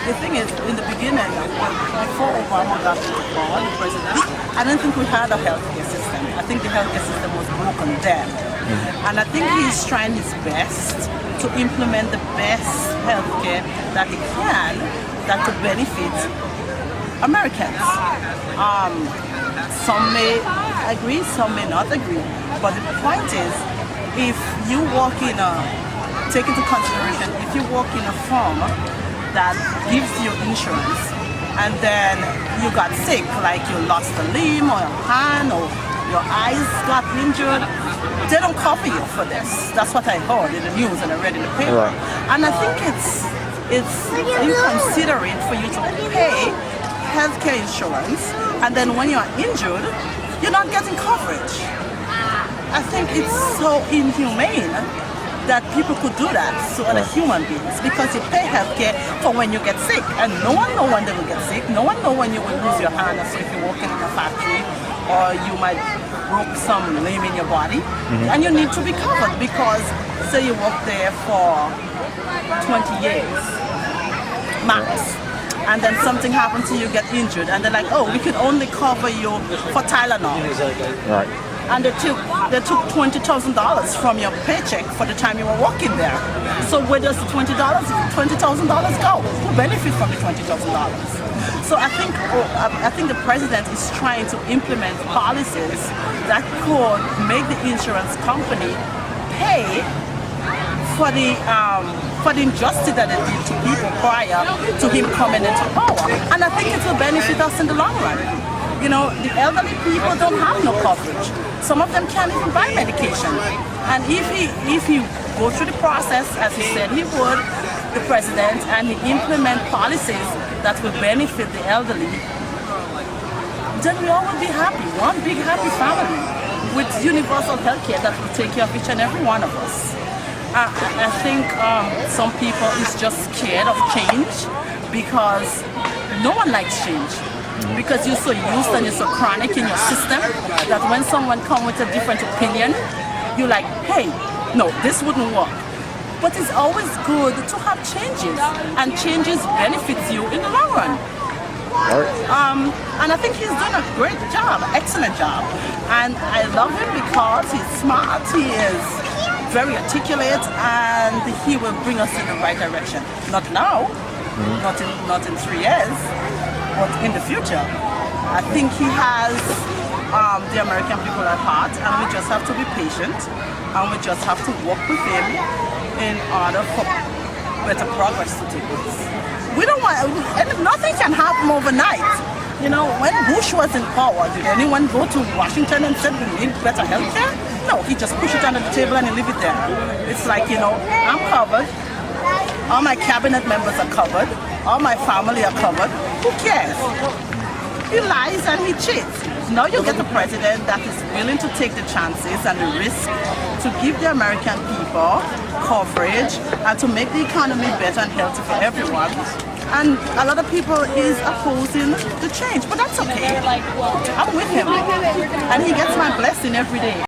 the thing is, in the beginning, before Obama got to power, the president, I don't think we had a healthcare system. I think the healthcare system was broken then. And I think he's trying his best to implement the best healthcare that he can that to benefit Americans. Some may agree, some may not agree. But the point is, if you walk in take into consideration, if you walk in a firm that gives you insurance and then you got sick, like you lost a limb or a hand or your eyes got injured, they don't cover you for this. That's what I heard in the news and I read in the paper. Right. And I think it's inconsiderate for you to pay healthcare insurance and then when you're injured, you're not getting coverage. I think it's so inhumane that people could do that to other human beings because you pay healthcare for when you get sick and no one knows when they will get sick, no one knows when you will lose your hand, so if you're working in a factory or you might broke some limb in your body and you need to be covered because say you work there for 20 years max and then something happens to you, get injured and they're like, oh, we can only cover you for Tylenol. Right. And they took $20,000 from your paycheck for the time you were working there. So where does the $20,000 go? Who benefits from the $20,000? So I think the president is trying to implement policies that could make the insurance company pay for the injustice that they did to people prior to him coming into power. And I think it will benefit us in the long run. You know, the elderly people don't have no coverage. Some of them can't even buy medication. And if he go through the process, as he said he would, the president, and he implement policies that will benefit the elderly, then we all will be happy. One big happy family with universal health care that will take care of each and every one of us. I think some people is just scared of change because no one likes change. Because you're so used and you're so chronic in your system that when someone comes with a different opinion, you're like, hey, no, this wouldn't work. But it's always good to have changes, and changes benefits you in the long run. And I think he's done a great job, excellent job. And I love him because he's smart, he is very articulate, and he will bring us in the right direction. Not now, not in 3 years. But in the future, I think he has the American people at heart, and we just have to be patient, and we just have to work with him in order for better progress to take place. We don't want, and nothing can happen overnight. You know, when Bush was in power, did anyone go to Washington and said we need better health care? No, he just pushed it under the table and he leave it there. It's like, you know, I'm covered. All my cabinet members are covered. All my family are covered. Who cares? He lies and he cheats. Now you get a president that is willing to take the chances and the risk to give the American people coverage and to make the economy better and healthy for everyone. And a lot of people is opposing the change, but that's okay. I'm with him. And he gets my blessing every day.